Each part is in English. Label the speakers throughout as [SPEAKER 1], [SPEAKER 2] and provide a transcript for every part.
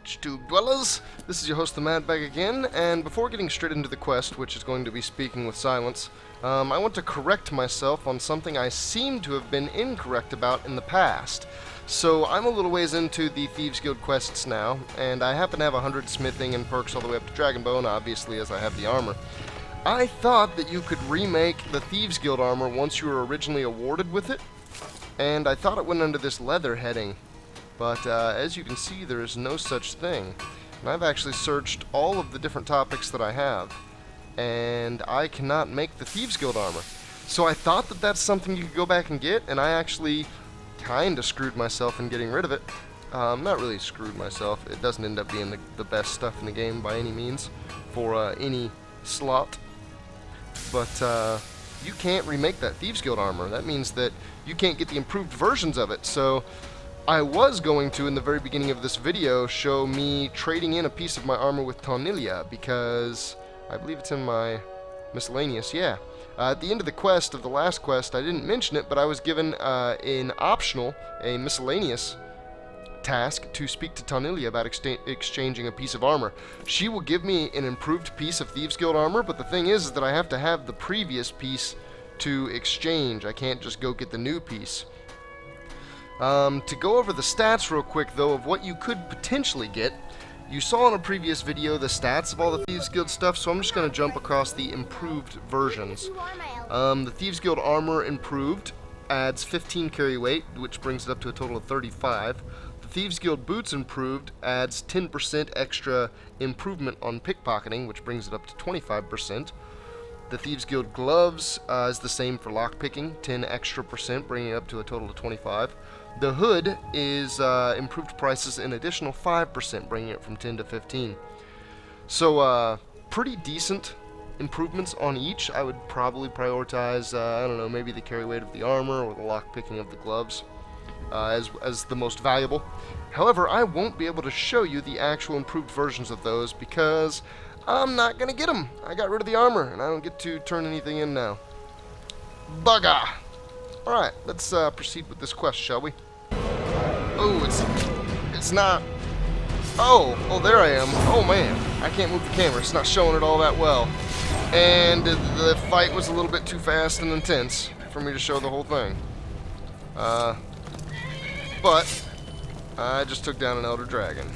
[SPEAKER 1] Tube dwellers, this is your host the Madbag again, and before getting straight into the quest, which is going to be speaking with silence, I want to correct myself on something I seem to have been incorrect about in the past. So I'm a little ways into the Thieves Guild quests now, and I happen to have 100 smithing and perks all the way up to Dragonbone, obviously, as I have the armor. I thought that you could remake the Thieves Guild armor once you were originally awarded with it, and I thought it went under this leather heading. But as you can see, there is no such thing. And I've actually searched all of the different topics that I have, and I cannot make the Thieves Guild armor. So I thought that that's something you could go back and get, and I actually kinda screwed myself in getting rid of it. Not really screwed myself. It doesn't end up being the best stuff in the game by any means for any slot. But you can't remake that Thieves Guild armor. That means that you can't get the improved versions of it. So I was going to, in the very beginning of this video, show me trading in a piece of my armor with Tornilia, because I believe it's in my miscellaneous, yeah. At the end of the quest, of the last quest, I didn't mention it, but I was given an optional, a miscellaneous task to speak to Tornilia about exchanging a piece of armor. She will give me an improved piece of Thieves Guild armor, but the thing is that I have to have the previous piece to exchange. I can't just go get the new piece. To go over the stats real quick, though, of what you could potentially get, you saw in a previous video the stats of all the Thieves Guild stuff, so I'm just going to jump across the improved versions. The Thieves Guild armor improved adds 15 carry weight, which brings it up to a total of 35. The Thieves Guild boots improved adds 10% extra improvement on pickpocketing, which brings it up to 25%. The Thieves Guild gloves is the same for lockpicking, 10 extra percent, bringing it up to a total of 25. The hood is improved prices an additional 5%, bringing it from 10 to 15. So pretty decent improvements on each. I would probably prioritize, I don't know, maybe the carry weight of the armor or the lockpicking of the gloves as the most valuable. However, I won't be able to show you the actual improved versions of those because I'm not going to get them. I got rid of the armor, and I don't get to turn anything in now. Bugger! Alright, let's proceed with this quest, shall we? Oh, it's not... Oh, there I am. Oh, man. I can't move the camera. It's not showing it all that well. And the fight was a little bit too fast and intense for me to show the whole thing. But I just took down an Elder Dragon.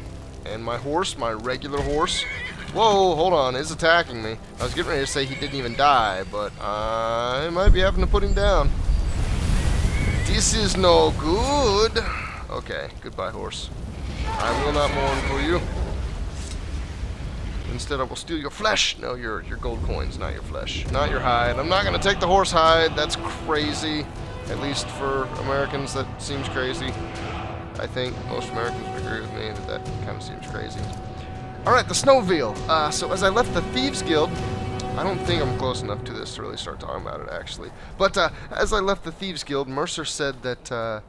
[SPEAKER 1] And my horse, my regular horse... Whoa, hold on, is attacking me. I was getting ready to say he didn't even die, but I might be having to put him down. This is no good. Okay, goodbye, horse. I will not mourn for you. Instead, I will steal your flesh. No, your gold coins, not your flesh. Not your hide. I'm not going to take the horse hide. That's crazy. At least for Americans, that seems crazy. I think most Americans would agree with me that kind of seems crazy. Alright, the Snowveil. So as I left the Thieves Guild, I don't think I'm close enough to this to really start talking about it, actually. But as I left the Thieves Guild, Mercer said that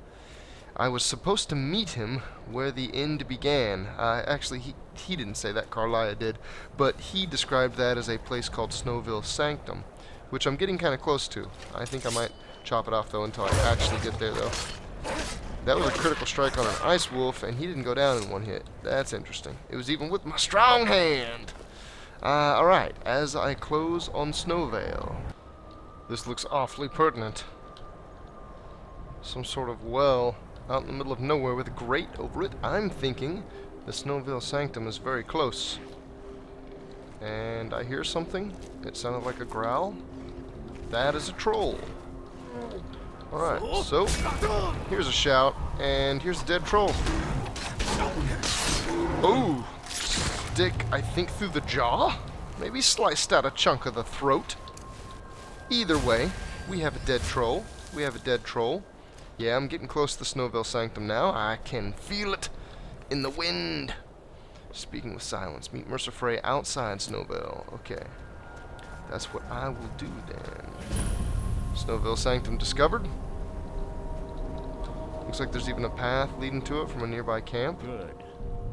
[SPEAKER 1] I was supposed to meet him where the end began. Actually, he didn't say that, Carlia did, but he described that as a place called Snowveil Sanctum, which I'm getting kind of close to. I think I might chop it off, though, until I actually get there, though. That was a critical strike on an ice wolf, and he didn't go down in one hit. That's interesting. It was even with my strong hand. Alright, as I close on Snowveil. This looks awfully pertinent. Some sort of well out in the middle of nowhere with a grate over it. I'm thinking the Snowveil Sanctum is very close. And I hear something. It sounded like a growl. That is a troll. Alright, so here's a shout, and here's a dead troll. Oh, stick, I think, through the jaw? Maybe sliced out a chunk of the throat. Either way, we have a dead troll. We have a dead troll. Yeah, I'm getting close to the Snowveil Sanctum now. I can feel it in the wind. Speaking with silence, meet Mercer Frey outside Snowveil. Okay, that's what I will do then. Snowveil Sanctum discovered. Looks like there's even a path leading to it from a nearby camp.
[SPEAKER 2] Good.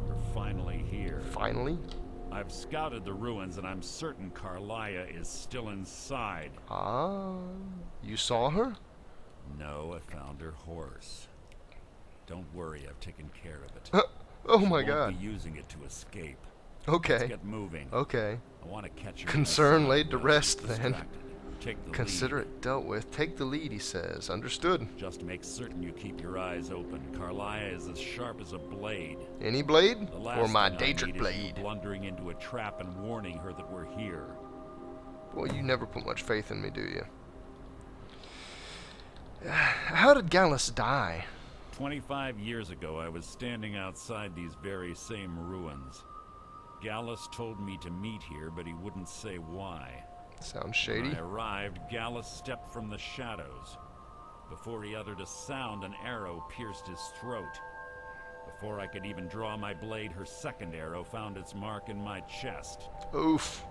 [SPEAKER 2] We're finally here.
[SPEAKER 1] Finally?
[SPEAKER 2] I've scouted the ruins and I'm certain Carlia is still inside.
[SPEAKER 1] Ah, you saw her?
[SPEAKER 2] No, I found her horse. Don't worry, I've taken care of it.
[SPEAKER 1] Oh my
[SPEAKER 2] Won't
[SPEAKER 1] god.
[SPEAKER 2] be using it to escape. Let's
[SPEAKER 1] Okay.
[SPEAKER 2] get moving.
[SPEAKER 1] Okay.
[SPEAKER 2] I want to catch her.
[SPEAKER 1] Concern laid to rest, then.
[SPEAKER 2] Take the
[SPEAKER 1] Consider
[SPEAKER 2] lead.
[SPEAKER 1] it dealt with. Take the lead, he says. Understood.
[SPEAKER 2] Just make certain you keep your eyes open. Carlia is as sharp as a blade.
[SPEAKER 1] Any blade?
[SPEAKER 2] The last
[SPEAKER 1] Or my
[SPEAKER 2] thing I
[SPEAKER 1] Daedric
[SPEAKER 2] need is
[SPEAKER 1] blade?
[SPEAKER 2] you blundering into a trap and warning her that we're here.
[SPEAKER 1] Well, you never put much faith in me, do you? How did Gallus die?
[SPEAKER 2] 25 years ago, I was standing outside these very same ruins. Gallus told me to meet here, but he wouldn't say why.
[SPEAKER 1] Sounds shady.
[SPEAKER 2] When I arrived, Gallus stepped from the shadows. Before he uttered a sound, an arrow pierced his throat. Before I could even draw my blade, her second arrow found its mark in my chest.
[SPEAKER 1] Oof.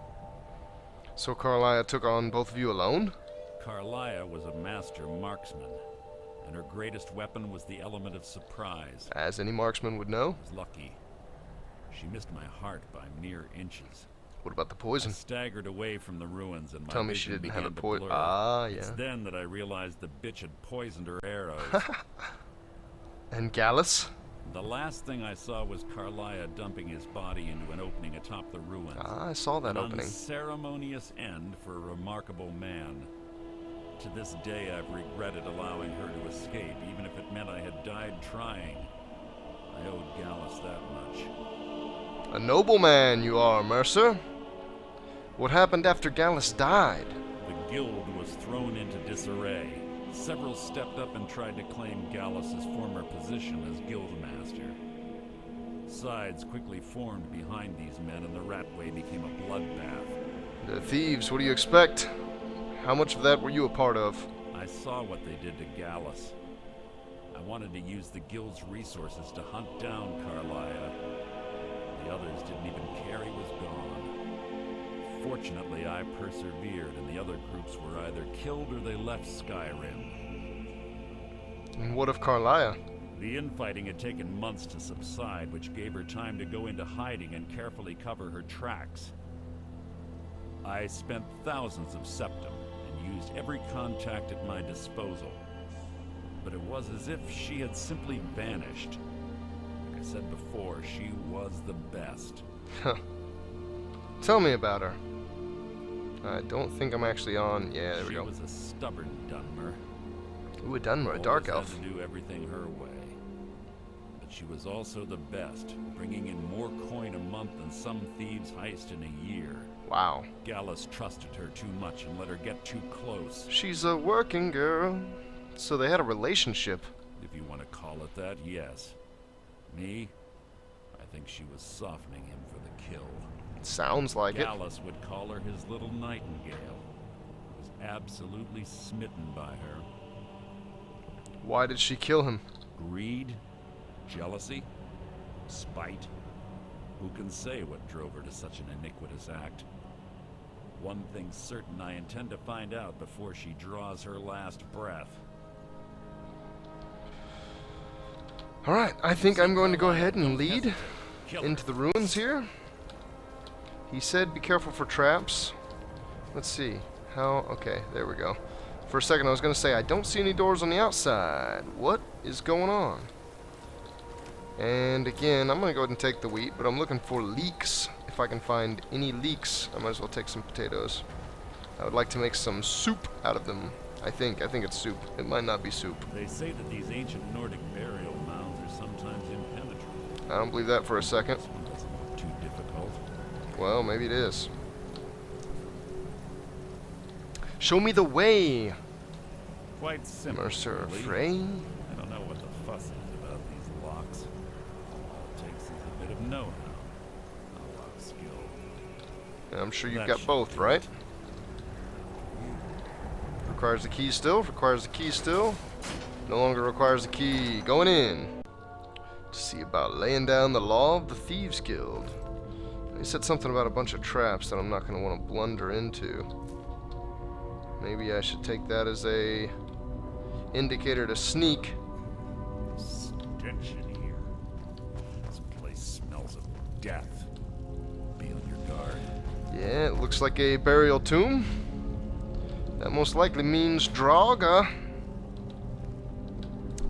[SPEAKER 1] So Carlia took on both of you alone?
[SPEAKER 2] Carlia was a master marksman, and her greatest weapon was the element of surprise.
[SPEAKER 1] As any marksman would know.
[SPEAKER 2] I was lucky. She missed my heart by mere inches.
[SPEAKER 1] What about the
[SPEAKER 2] I
[SPEAKER 1] poison?
[SPEAKER 2] staggered away from the ruins and my
[SPEAKER 1] Tell me she
[SPEAKER 2] vision
[SPEAKER 1] didn't have a
[SPEAKER 2] began to
[SPEAKER 1] poison.
[SPEAKER 2] blur.
[SPEAKER 1] Ah,
[SPEAKER 2] It's
[SPEAKER 1] yeah.
[SPEAKER 2] then that I realized the bitch had poisoned her arrows.
[SPEAKER 1] And Gallus?
[SPEAKER 2] The last thing I saw was Carlia dumping his body into an opening atop the ruins.
[SPEAKER 1] Ah, I saw that
[SPEAKER 2] An
[SPEAKER 1] opening.
[SPEAKER 2] unceremonious end for a remarkable man. To this day, I've regretted allowing her to escape, even if it meant I had died trying. I owed Gallus that much.
[SPEAKER 1] A nobleman you are, Mercer. What happened after Gallus died?
[SPEAKER 2] The guild was thrown into disarray. Several stepped up and tried to claim Gallus's former position as guildmaster. Sides quickly formed behind these men, and the Ratway became a bloodbath.
[SPEAKER 1] The thieves, what do you expect? How much of that were you a part of?
[SPEAKER 2] I saw what they did to Gallus. I wanted to use the guild's resources to hunt down Carlia. The others didn't even care he was gone. Fortunately, I persevered, and the other groups were either killed or they left Skyrim.
[SPEAKER 1] And what of Carlia?
[SPEAKER 2] The infighting had taken months to subside, which gave her time to go into hiding and carefully cover her tracks. I spent thousands of septum and used every contact at my disposal. But it was as if she had simply vanished. Like I said before, she was the best.
[SPEAKER 1] Huh. Tell me about her. I don't think I'm actually on. Yeah, there we go.
[SPEAKER 2] She was a stubborn Dunmer.
[SPEAKER 1] Ooh, a Dunmer, a dark
[SPEAKER 2] Always
[SPEAKER 1] elf.
[SPEAKER 2] had to do everything her way. But she was also the best, bringing in more coin a month than some thieves heist in a year.
[SPEAKER 1] Wow.
[SPEAKER 2] Gallus trusted her too much and let her get too close.
[SPEAKER 1] She's a working girl. So they had a relationship.
[SPEAKER 2] If you want to call it that, yes. Me? I think she was softening him for the kill.
[SPEAKER 1] Sounds like it.
[SPEAKER 2] Gallus would call her his little nightingale. He was absolutely smitten by her.
[SPEAKER 1] Why did she kill him?
[SPEAKER 2] Greed? Jealousy? Spite? Who can say what drove her to such an iniquitous act? One thing's certain, I intend to find out before she draws her last breath.
[SPEAKER 1] Alright, I think I'm going to go ahead and lead
[SPEAKER 2] Kill
[SPEAKER 1] into
[SPEAKER 2] her.
[SPEAKER 1] the ruins here. He said be careful for traps. Let's see. How? Okay, there we go. For a second I was going to say I don't see any doors on the outside. What is going on? And again, I'm going to go ahead and take the wheat, but I'm looking for leeks. If I can find any leeks, I might as well take some potatoes. I would like to make some soup out of them. I think it's soup. It might not be soup.
[SPEAKER 2] They say that these ancient Nordic burial mounds are sometimes impenetrable.
[SPEAKER 1] I don't believe that for a second.
[SPEAKER 2] This one doesn't look too difficult.
[SPEAKER 1] Well, maybe it is. Show me the way,
[SPEAKER 2] Quite simple.
[SPEAKER 1] Mercer
[SPEAKER 2] really.
[SPEAKER 1] Frey.
[SPEAKER 2] I don't know what the fuss is about these locks. All it takes is a bit of know-how. A lot of skill.
[SPEAKER 1] And I'm sure you've
[SPEAKER 2] That
[SPEAKER 1] got
[SPEAKER 2] should
[SPEAKER 1] both,
[SPEAKER 2] do
[SPEAKER 1] right?
[SPEAKER 2] it.
[SPEAKER 1] Requires the key still. Requires the key still. No longer requires the key. Going in. To see about laying down the law of the Thieves Guild. He said something about a bunch of traps that I'm not going to want to blunder into. Maybe I should take that as a indicator to sneak.
[SPEAKER 2] Stench in here. This place smells of death. Be on your guard.
[SPEAKER 1] Yeah, it looks like a burial tomb. That most likely means Draga.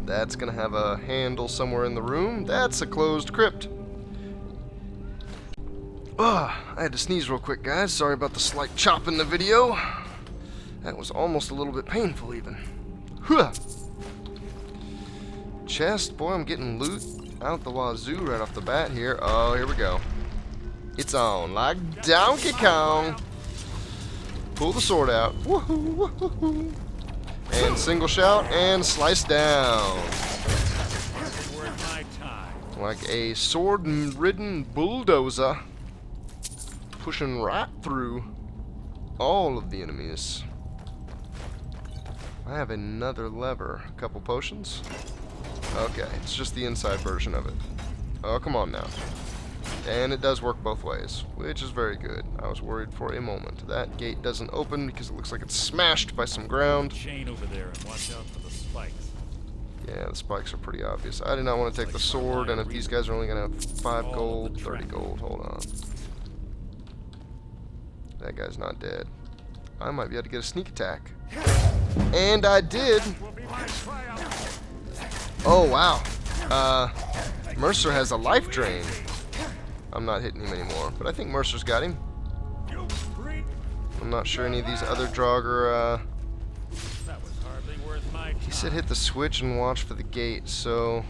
[SPEAKER 1] That's gonna have a handle somewhere in the room. That's a closed crypt. I had to sneeze real quick, guys. Sorry about the slight chop in the video. That was almost a little bit painful, even. Huh. Chest. Boy, I'm getting loot out the wazoo right off the bat here. Oh, here we go. It's on like Donkey Kong. Pull the sword out. Woohoo, woohoo. And single shout and slice down. Like a sword-ridden bulldozer. Pushing right through all of the enemies. I have another lever. A couple potions. Okay, it's just the inside version of it. Oh, come on now. And it does work both ways, which is very good. I was worried for a moment. That gate doesn't open because it looks like it's smashed by some ground.
[SPEAKER 2] Chain over there and watch out for the spikes.
[SPEAKER 1] Yeah, the spikes are pretty obvious. I did not want to take the sword, and if these guys are only going to have 5 gold, 30 gold, hold on. That guy's not dead. I might be able to get a sneak attack. And I did! Oh, wow. Mercer has a life drain. I'm not hitting him anymore, but I think Mercer's got him. I'm not sure any of these other Draugr, he said hit the switch and watch for the gate, so...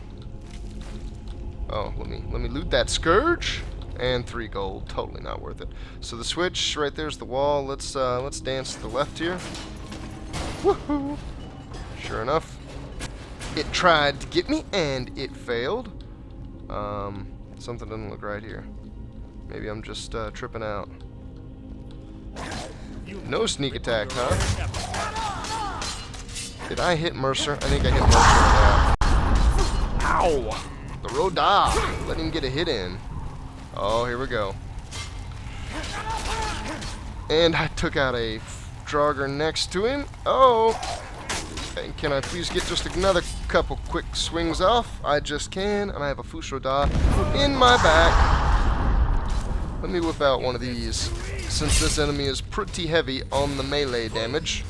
[SPEAKER 1] Oh, let me loot that Scourge! And 3 gold, totally not worth it. So the switch, right there's the wall. Let's dance to the left here. Woohoo! Sure enough, it tried to get me, and it failed. Something doesn't look right here. Maybe I'm just tripping out. No sneak attack, huh? Did I hit Mercer? I think I hit Mercer. Ow! The Roda! Let him get a hit in. Oh, here we go. And I took out a Draugr next to him. Oh! And can I please get just another couple quick swings off? I just can, and I have a Fush Roda in my back. Let me whip out one of these, since this enemy is pretty heavy on the melee damage.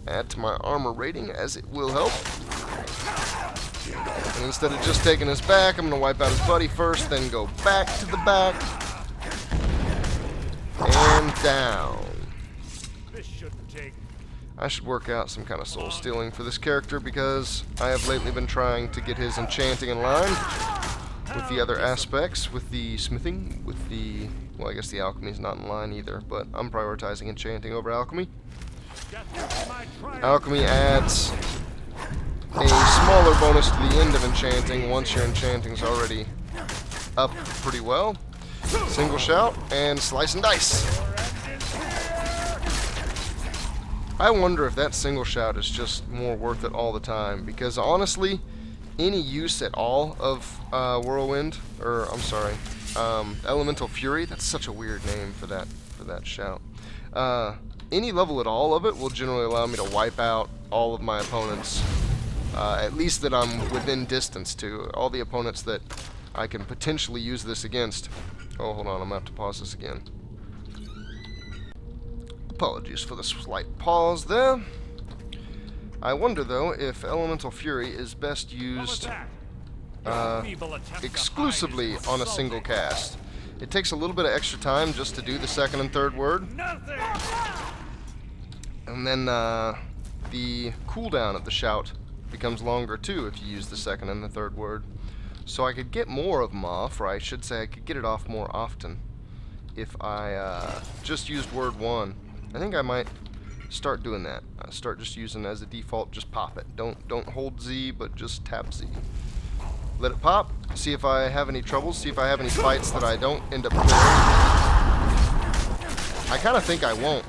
[SPEAKER 1] Add to my armor rating, as it will help. And instead of just taking his back, I'm going to wipe out his buddy first, then go back to the back. And down. I should work out some kind of soul stealing for this character, because I have lately been trying to get his enchanting in line with the other aspects, with the smithing, with the... Well, I guess the alchemy's not in line either, but I'm prioritizing enchanting over alchemy. Alchemy adds a smaller bonus to the end of enchanting once your enchanting's already up pretty well. Single shout and slice and dice. I wonder if that single shout is just more worth it all the time, because honestly, any use at all of Whirlwind, or I'm sorry, Elemental Fury, that's such a weird name for that shout. Any level at all of it will generally allow me to wipe out all of my opponents, at least that I'm within distance to. All the opponents that I can potentially use this against. Oh, hold on, I'm going to have to pause this again. Apologies for the slight pause there. I wonder, though, if Elemental Fury is best used exclusively on a single cast. It takes a little bit of extra time just to do the second and third word. And then the cooldown of the shout becomes longer, too, if you use the second and the third word. So I could get more of them off, or I should say I could get it off more often if I just used word 1. I think I might start doing that. Start just using as a default, just pop it. Don't hold Z, but just tap Z. Let it pop, see if I have any troubles, see if I have any fights that I don't end up clearing. I kind of think I won't.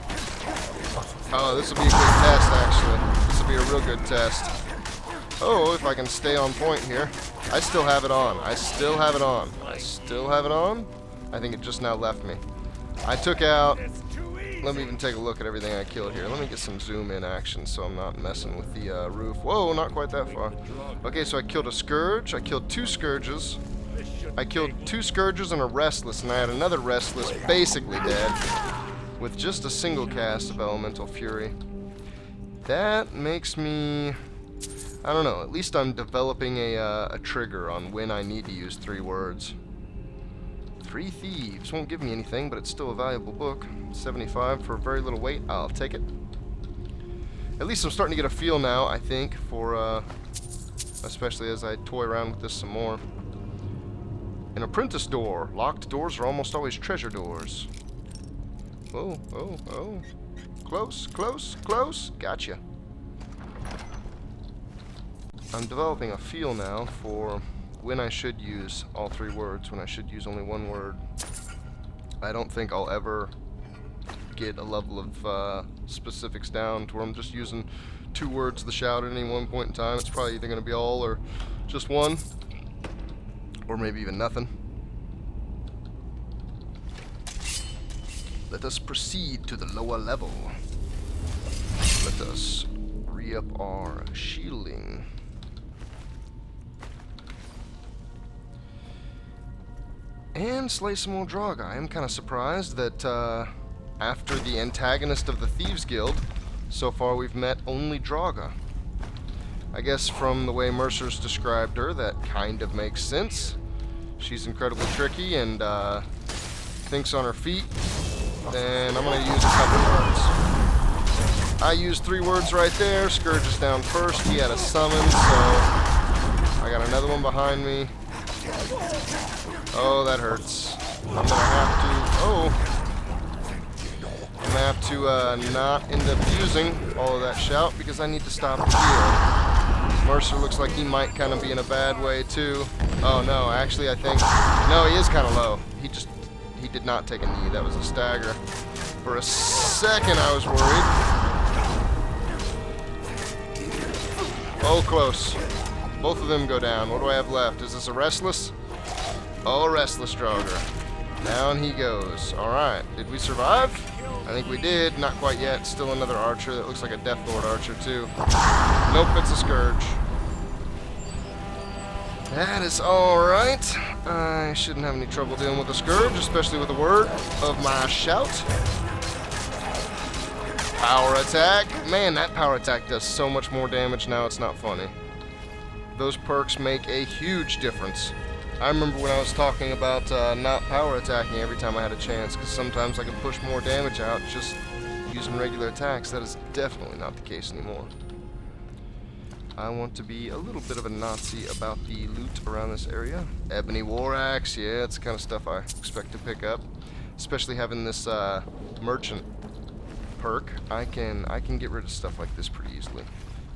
[SPEAKER 1] Oh, this will be a good test, actually. This will be a real good test. Oh, if I can stay on point here. I still have it on. I still have it on. I still have it on. I think it just now left me. I took out... Let me even take a look at everything I killed here. Let me get some zoom in action so I'm not messing with the roof. Whoa, not quite that far. Okay, so I killed a Scourge. I killed 2 Scourges. I killed 2 Scourges and a Restless, and I had another Restless basically dead with just a single cast of Elemental Fury. That makes me I don't know, at least I'm developing a trigger on when I need to use 3 words. 3 Thieves. Won't give me anything, but it's still a valuable book. 75 for very little weight. I'll take it. At least I'm starting to get a feel now, I think, for, especially as I toy around with this some more. An apprentice door. Locked doors are almost always treasure doors. Oh, oh, oh. Close, close, close. Gotcha. I'm developing a feel now for when I should use all 3 words, when I should use only 1 word. I don't think I'll ever get a level of specifics down to where I'm just using 2 words to shout at any one point in time. It's probably either going to be all or just 1, or maybe even nothing. Let us proceed to the lower level. Let us re-up our shielding. And slay some more Draugr. I am kind of surprised that after the antagonist of the Thieves Guild, so far we've met only Draugr. I guess from the way Mercer's described her, that kind of makes sense. She's incredibly tricky and thinks on her feet. Then I'm going to use a couple words. I used 3 words right there. Scourge is down first. He had a summon, so I got another one behind me. Oh, that hurts. I'm gonna have to not end up using all of that shout because I need to stop and heal. Mercer looks like he might kind of be in a bad way too. Oh no, actually I think, no, he is kind of low. He did not take a knee. That was a stagger. For a second I was worried. Oh, close. Both of them go down. What do I have left? Is this a restless? Oh, restless Draugr. Down he goes. Alright. Did we survive? I think we did. Not quite yet. Still another archer. That looks like a Death Lord archer, too. Nope, it's a Scourge. That is alright. I shouldn't have any trouble dealing with a Scourge, especially with a word of my shout. Power attack. Man, that power attack does so much more damage now, it's not funny. Those perks make a huge difference. I remember when I was talking about not power attacking every time I had a chance, because sometimes I could push more damage out just using regular attacks. That is definitely not the case anymore. I want to be a little bit of a Nazi about the loot around this area. Ebony War Axe, yeah, it's the kind of stuff I expect to pick up. Especially having this merchant perk, I can get rid of stuff like this pretty easily.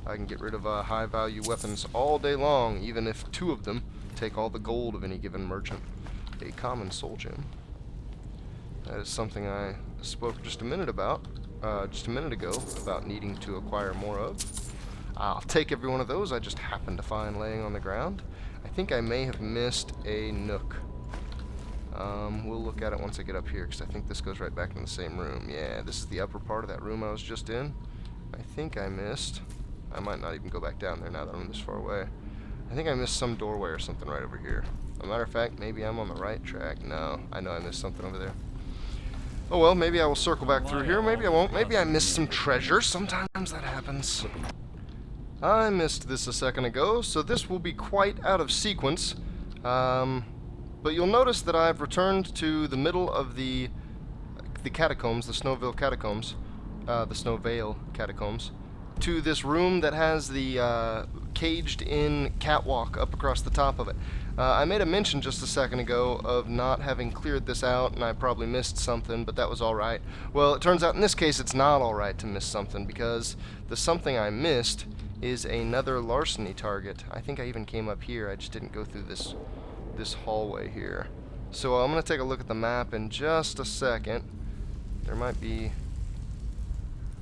[SPEAKER 1] I can get rid of high value weapons all day long, even if 2 of them take all the gold of any given merchant. A common soul gem. That is something I spoke just a minute ago, about needing to acquire more of. I'll take every one of those I just happened to find laying on the ground. I think I may have missed a nook. We'll look at it once I get up here, because I think this goes right back in the same room. Yeah, this is the upper part of that room I was just in. I think I missed... I might not even go back down there now that I'm this far away. I think I missed some doorway or something right over here. As a matter of fact, maybe I'm on the right track. No, I know I missed something over there. Oh well, maybe I will circle back through here. Maybe I won't. Maybe I missed some treasure. Sometimes that happens. I missed this a second ago, so this will be quite out of sequence. But you'll notice that I've returned to the middle of the catacombs, the Snowvale catacombs, to this room that has the caged-in catwalk up across the top of it. I made a mention just a second ago of not having cleared this out, and I probably missed something, but that was alright. Well, it turns out in this case it's not alright to miss something, because the something I missed is another larceny target. I think I even came up here, I just didn't go through this hallway here. So I'm going to take a look at the map in just a second. There might be...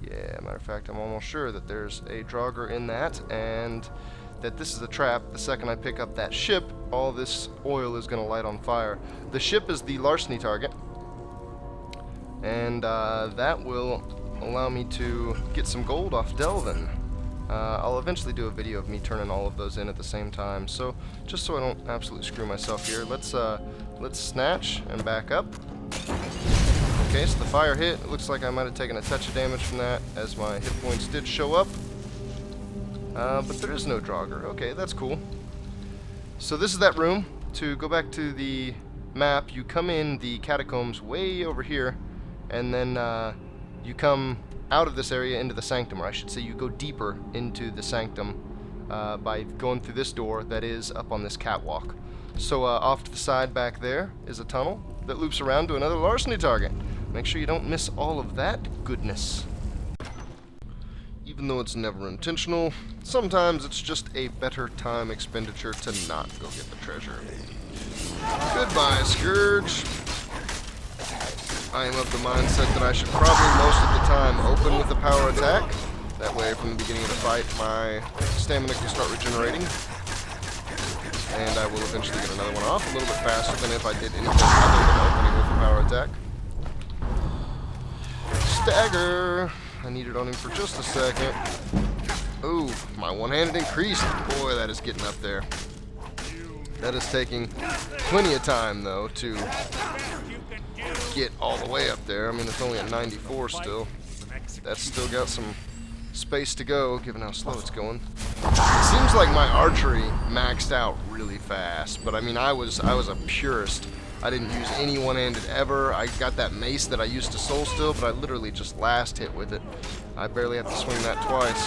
[SPEAKER 1] Yeah, matter of fact, I'm almost sure that there's a Draugr in that, and that this is a trap. The second I pick up that ship, all this oil is going to light on fire. The ship is the larceny target, and that will allow me to get some gold off Delvin. I'll eventually do a video of me turning all of those in at the same time, so just so I don't absolutely screw myself here, let's snatch and back up. Okay, so the fire hit. It looks like I might have taken a touch of damage from that, as my hit points did show up. But there is no Draugr. Okay, that's cool. So this is that room. To go back to the map, you come in the catacombs way over here, and then you come out of this area into the Sanctum, or I should say you go deeper into the Sanctum by going through this door that is up on this catwalk. So off to the side back there is a tunnel that loops around to another larceny target. Make sure you don't miss all of that goodness. Even though it's never intentional, sometimes it's just a better time expenditure to not go get the treasure. Goodbye, Scourge. I am of the mindset that I should probably most of the time open with a power attack. That way, from the beginning of the fight, my stamina can start regenerating. And I will eventually get another one off a little bit faster than if I did anything other than opening with a power attack. Stagger! I need it on him for just a second. Ooh, my one-handed increased. Boy, that is getting up there. That is taking plenty of time, though, to get all the way up there. I mean, it's only at 94 still. That's still got some space to go, given how slow it's going. It seems like my archery maxed out really fast, but I mean, I was a purist. I didn't use any one-handed ever. I got that mace that I used to soul still, but I literally just last hit with it. I barely have to swing that twice.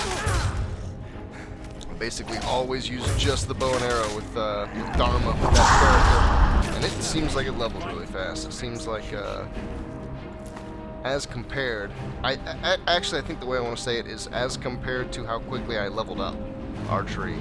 [SPEAKER 1] I basically always use just the bow and arrow with Dharma with that character, and it seems like it levels really fast. It seems like, as compared, actually I think the way I want to say it is as compared to how quickly I leveled up archery.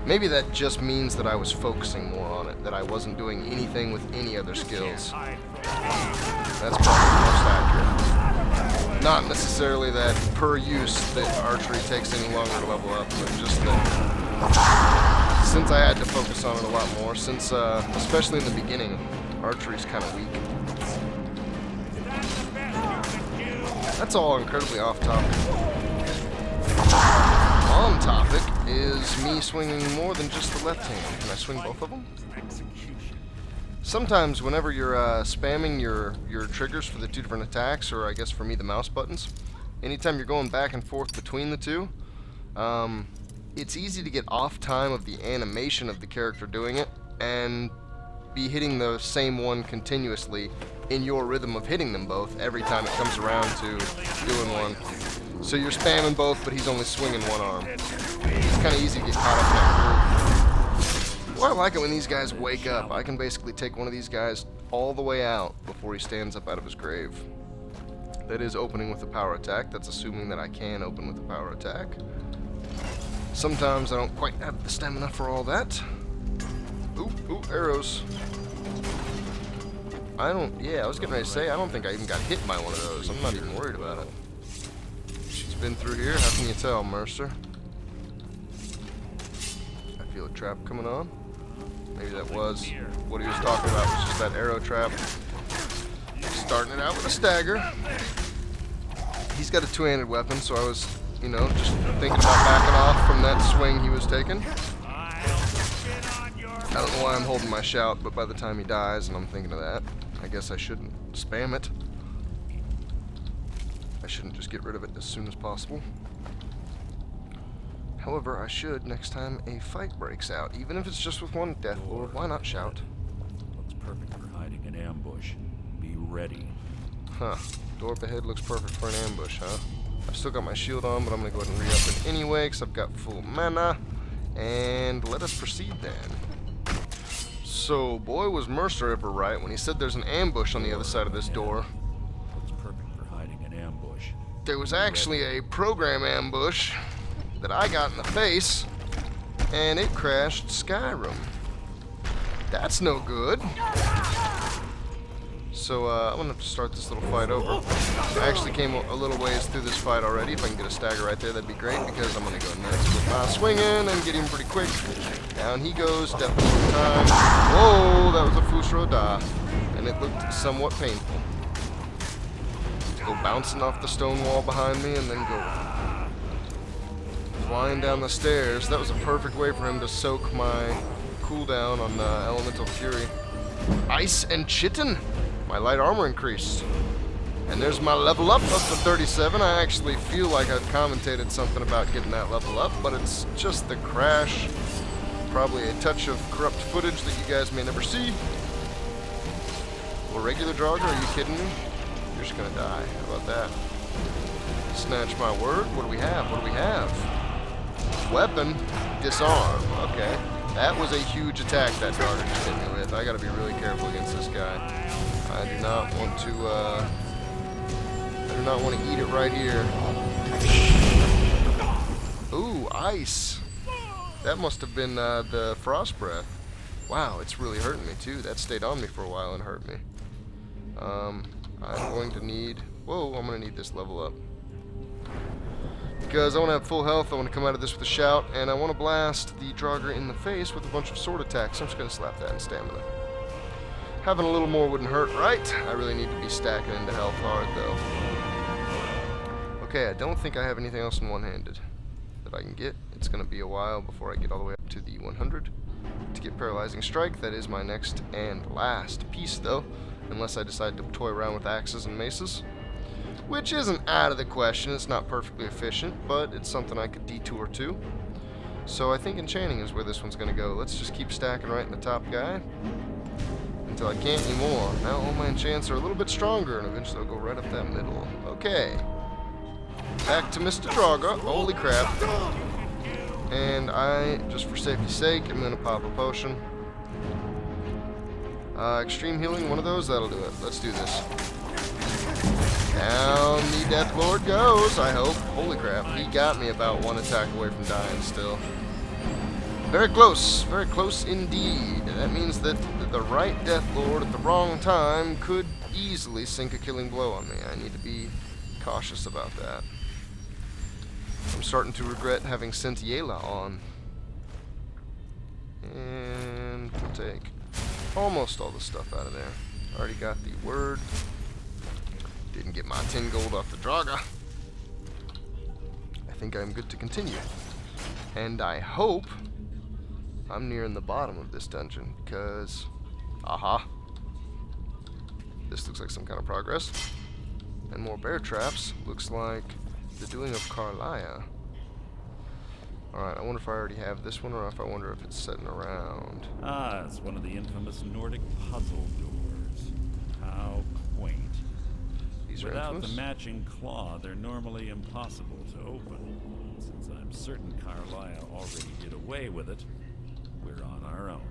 [SPEAKER 1] Maybe that just means that I was focusing more on it, that I wasn't doing anything with any other skills. That's probably the most accurate. Not necessarily that per use that archery takes any longer to level up, but just that since I had to focus on it a lot more, since especially in the beginning, archery's kind of weak. That's all incredibly off topic. On topic is me swinging more than just the left hand. Can I swing both of them? Sometimes whenever you're spamming your triggers for the two different attacks, or I guess for me the mouse buttons, anytime you're going back and forth between the two, it's easy to get off time of the animation of the character doing it and be hitting the same one continuously in your rhythm of hitting them both every time it comes around to doing one. So you're spamming both, but he's only swinging one arm. It's kind of easy to get caught up in that groove. Well, I like it when these guys wake up. I can basically take one of these guys all the way out before he stands up out of his grave. That is opening with a power attack. That's assuming that I can open with a power attack. Sometimes I don't quite have the stamina for all that. Ooh, arrows. I was getting ready to say, I don't think I even got hit by one of those. I'm not even worried about it. She's been through here. How can you tell, Mercer? I feel a trap coming on. Maybe that was what he was talking about, was just that arrow trap. Starting it out with a stagger. He's got a two-handed weapon, so I was, just thinking about backing off from that swing he was taking. I don't know why I'm holding my shout, but by the time he dies and I'm thinking of that, I guess I shouldn't spam it. I shouldn't just get rid of it as soon as possible. However, I should next time a fight breaks out, even if it's just with one Death Lord. Why not shout?
[SPEAKER 2] Looks perfect for hiding an ambush. Be ready.
[SPEAKER 1] Huh. Door up ahead looks perfect for an ambush, huh? I've still got my shield on, but I'm going to go ahead and re-up it anyway, because I've got full mana. And let us proceed then. So, boy, was Mercer ever right when he said there's an ambush on the other side of this door.
[SPEAKER 2] Looks perfect for hiding an ambush.
[SPEAKER 1] There was actually a program ambush that I got in the face, and it crashed Skyrim. That's no good. So, I'm gonna have to start this little fight over. I actually came a little ways through this fight already. If I can get a stagger right there, that'd be great, because I'm gonna go nuts with my swinging and get him pretty quick. Down he goes, definitely time. Whoa, that was a Fusro Da, and it looked somewhat painful. Go bouncing off the stone wall behind me, and then go flying down the stairs. That was a perfect way for him to soak my cooldown on Elemental Fury. Ice and Chitin! My light armor increased. And there's my level up to 37. I actually feel like I've commentated something about getting that level up, but it's just the crash. Probably a touch of corrupt footage that you guys may never see. Well, regular Draugr, are you kidding me? You're just gonna die. How about that? Snatch my word. What do we have? What do we have? Weapon. Disarm. Okay. That was a huge attack that Draugr just hit me with. I gotta be really careful against this guy. I do not want to, I do not want to eat it right here. Ooh, ice. That must have been the frost breath. Wow, it's really hurting me too. That stayed on me for a while and hurt me. I'm going to need... Whoa, I'm going to need this level up. Because I want to have full health, I want to come out of this with a shout, and I want to blast the Draugr in the face with a bunch of sword attacks. I'm just going to slap that in stamina. Having a little more wouldn't hurt, right? I really need to be stacking into health hard, though. Okay, I don't think I have anything else in one-handed that I can get. It's going to be a while before I get all the way up to the 100 to get Paralyzing Strike. That is my next and last piece, though, unless I decide to toy around with axes and maces, which isn't out of the question. It's not perfectly efficient, but it's something I could detour to. So I think enchanting is where this one's going to go. Let's just keep stacking right in the top guy until I can't anymore. Now all my enchants are a little bit stronger, and eventually they'll go right up that middle. Okay. Back to Mr. Draugr. Holy crap. And I, just for safety's sake, I'm going to pop a potion. Extreme healing, one of those, that'll do it. Let's do this. Down the Death Lord goes, I hope. Holy crap, he got me about one attack away from dying still. Very close indeed. That means that the right Death Lord at the wrong time could easily sink a killing blow on me. I need to be cautious about that. I'm starting to regret having sent Yela on. And we'll take almost all the stuff out of there. Already got the word. Didn't get my 10 gold off the Draugr. I think I'm good to continue. And I hope I'm nearing the bottom of this dungeon, because... Aha. This looks like some kind of progress. And more bear traps. Looks like the doing of Karliah. Alright, I wonder if I already have this one, or if I wonder if it's sitting around.
[SPEAKER 2] Ah, it's one of the infamous Nordic puzzle doors. How quaint.
[SPEAKER 1] These are
[SPEAKER 2] Without
[SPEAKER 1] infamous?
[SPEAKER 2] the matching claw, they're normally impossible to open. Since I'm certain Karliah already did away with it, we're on our own.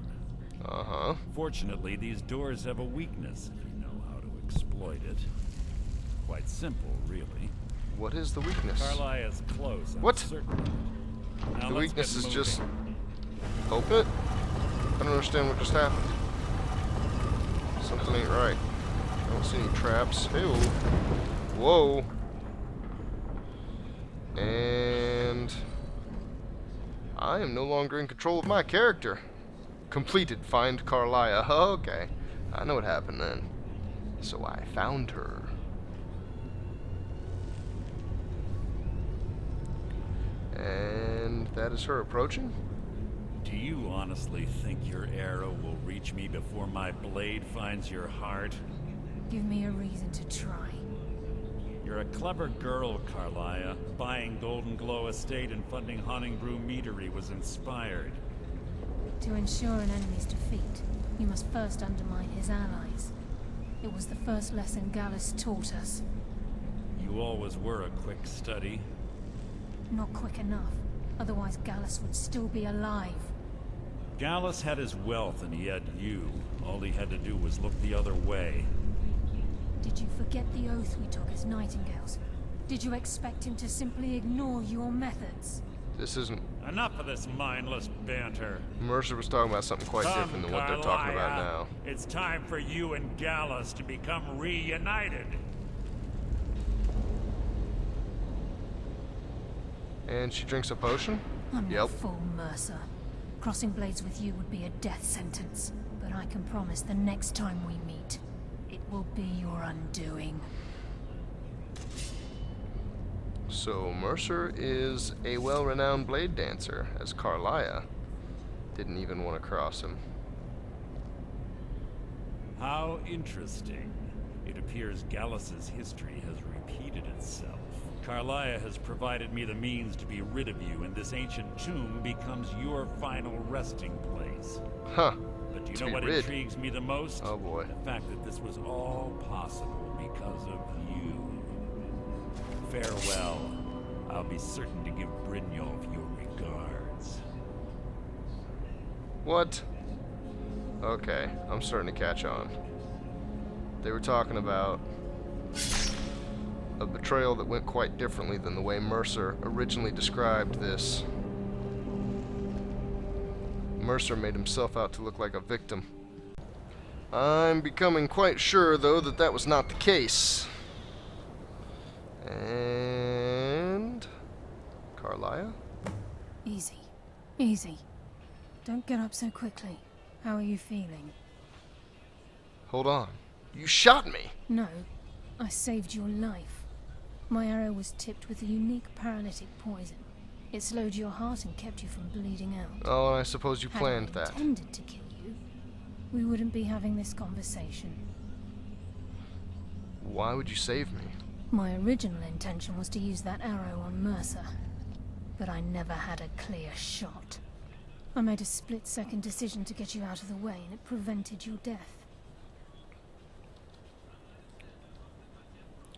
[SPEAKER 1] Uh-huh.
[SPEAKER 2] Fortunately, these doors have a weakness if you know how to exploit it. Quite simple, really.
[SPEAKER 1] What is the weakness?
[SPEAKER 2] Karliah is close. I'm
[SPEAKER 1] What?
[SPEAKER 2] certain of it. Now
[SPEAKER 1] The
[SPEAKER 2] let's
[SPEAKER 1] weakness
[SPEAKER 2] get
[SPEAKER 1] is
[SPEAKER 2] moving.
[SPEAKER 1] just... Open it? I don't understand what just happened. Something ain't right. I don't see any traps. Ew. Whoa. And... I am no longer in control of my character. Completed. Find Karliah. Okay. I know what happened then. So I found her. And that is her approaching.
[SPEAKER 2] Do you honestly think your arrow will reach me before my blade finds your heart?
[SPEAKER 3] Give me a reason to try.
[SPEAKER 2] You're a clever girl, Karliah. Buying Golden Glow Estate and funding Haunting Brew Meadery was inspired.
[SPEAKER 3] To ensure an enemy's defeat, you must first undermine his allies. It was the first lesson Gallus taught us.
[SPEAKER 2] You always were a quick study.
[SPEAKER 3] Not quick enough, otherwise Gallus would still be alive.
[SPEAKER 2] Gallus had his wealth and he had you. All he had to do was look the other way.
[SPEAKER 3] Did you forget the oath we took as Nightingales? Did you expect him to simply ignore your methods?
[SPEAKER 1] This isn't...
[SPEAKER 2] Enough of this mindless banter.
[SPEAKER 1] Mercer was talking about something quite
[SPEAKER 2] Come,
[SPEAKER 1] different than what they're talking about
[SPEAKER 2] Karliah.
[SPEAKER 1] now.
[SPEAKER 2] It's time for you and Gallus to become reunited.
[SPEAKER 1] And she drinks a potion?
[SPEAKER 3] I'm
[SPEAKER 1] Yep.
[SPEAKER 3] no fool, Mercer. Crossing blades with you would be a death sentence, but I can promise the next time we meet, it will be your undoing.
[SPEAKER 1] So Mercer is a well-renowned blade dancer, as Karliah didn't even want to cross him.
[SPEAKER 2] How interesting. It appears Gallus's history has repeated itself. Carlia has provided me the means to be rid of you, and this ancient tomb becomes your final resting place.
[SPEAKER 1] Huh.
[SPEAKER 2] But do you know what intrigues me the most?
[SPEAKER 1] Oh boy.
[SPEAKER 2] The fact that this was all possible because of you. Farewell. I'll be certain to give Brynjolf your regards.
[SPEAKER 1] What? Okay, I'm starting to catch on. They were talking about a betrayal that went quite differently than the way Mercer originally described this. Mercer made himself out to look like a victim. I'm becoming quite sure, though, that that was not the case. And... Carlia?
[SPEAKER 3] Easy. Easy. Don't get up so quickly. How are you feeling?
[SPEAKER 1] Hold on. You shot me!
[SPEAKER 3] No. I saved your life. My arrow was tipped with a unique paralytic poison. It slowed your heart and kept you from bleeding out.
[SPEAKER 1] Oh, I suppose you planned
[SPEAKER 3] Had I
[SPEAKER 1] that.
[SPEAKER 3] intended to kill you, we wouldn't be having this conversation.
[SPEAKER 1] Why would you save me?
[SPEAKER 3] My original intention was to use that arrow on Mercer, but I never had a clear shot. I made a split-second decision to get you out of the way, and it prevented your death.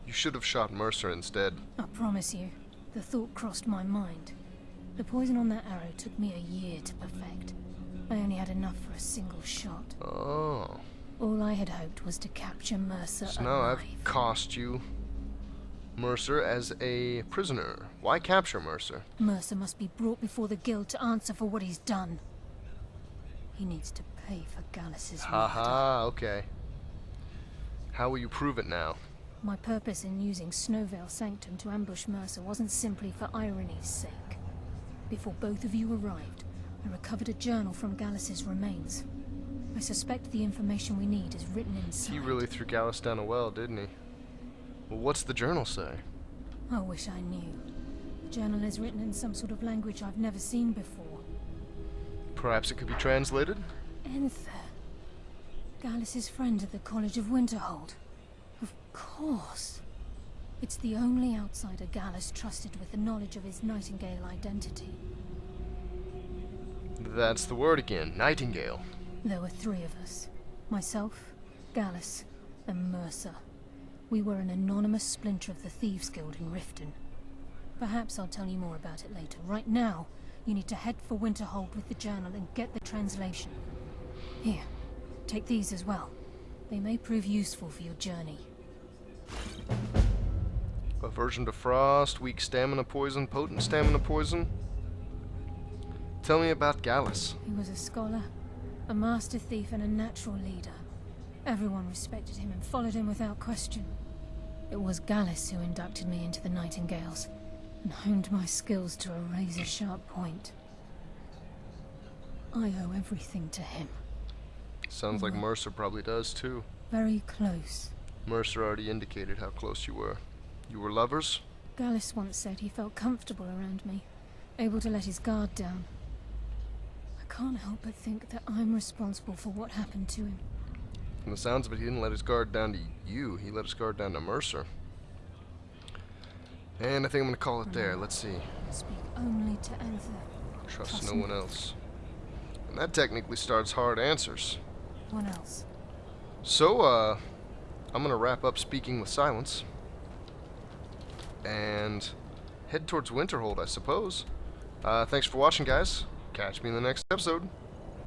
[SPEAKER 1] You should have shot Mercer instead.
[SPEAKER 3] I promise you, the thought crossed my mind. The poison on that arrow took me a year to perfect. I only had enough for a single shot.
[SPEAKER 1] Oh.
[SPEAKER 3] All I had hoped was to capture Mercer
[SPEAKER 1] So now
[SPEAKER 3] alive.
[SPEAKER 1] I've cost you Mercer as a prisoner. Why capture Mercer?
[SPEAKER 3] Mercer must be brought before the guild to answer for what he's done. He needs to pay for Gallus's murder.
[SPEAKER 1] Haha, okay. How will you prove it now?
[SPEAKER 3] My purpose in using Snowvale Sanctum to ambush Mercer wasn't simply for irony's sake. Before both of you arrived, I recovered a journal from Gallus's remains. I suspect the information we need is written inside.
[SPEAKER 1] He really threw Gallus down a well, didn't he? Well, what's the journal say?
[SPEAKER 3] I wish I knew. The journal is written in some sort of language I've never seen before.
[SPEAKER 1] Perhaps it could be translated?
[SPEAKER 3] Enther. Gallus's friend at the College of Winterhold. Of course. It's the only outsider Gallus trusted with the knowledge of his Nightingale identity.
[SPEAKER 1] That's the word again, Nightingale.
[SPEAKER 3] There were three of us. Myself, Gallus, and Mercer. We were an anonymous splinter of the Thieves Guild in Riften. Perhaps I'll tell you more about it later. Right now, you need to head for Winterhold with the journal and get the translation. Here, take these as well. They may prove useful for your journey.
[SPEAKER 1] Aversion to frost, weak stamina poison, potent stamina poison. Tell me about Gallus.
[SPEAKER 3] He was a scholar, a master thief, and a natural leader. Everyone respected him and followed him without question. It was Gallus who inducted me into the Nightingales and honed my skills to a razor-sharp point. I owe everything to him.
[SPEAKER 1] Sounds like Mercer probably does too.
[SPEAKER 3] Very close.
[SPEAKER 1] Mercer already indicated how close you were. You were lovers?
[SPEAKER 3] Gallus once said he felt comfortable around me, able to let his guard down. I can't help but think that I'm responsible for what happened to him.
[SPEAKER 1] From the sounds of it, he didn't let his guard down to you. He let his guard down to Mercer. And I think I'm going to call it there. Let's see.
[SPEAKER 3] Speak only to Enther.
[SPEAKER 1] Trust no one else. And that technically starts hard answers.
[SPEAKER 3] What else?
[SPEAKER 1] So, I'm going to wrap up speaking with silence. And head towards Winterhold, I suppose. Thanks for watching, guys. Catch me in the next episode.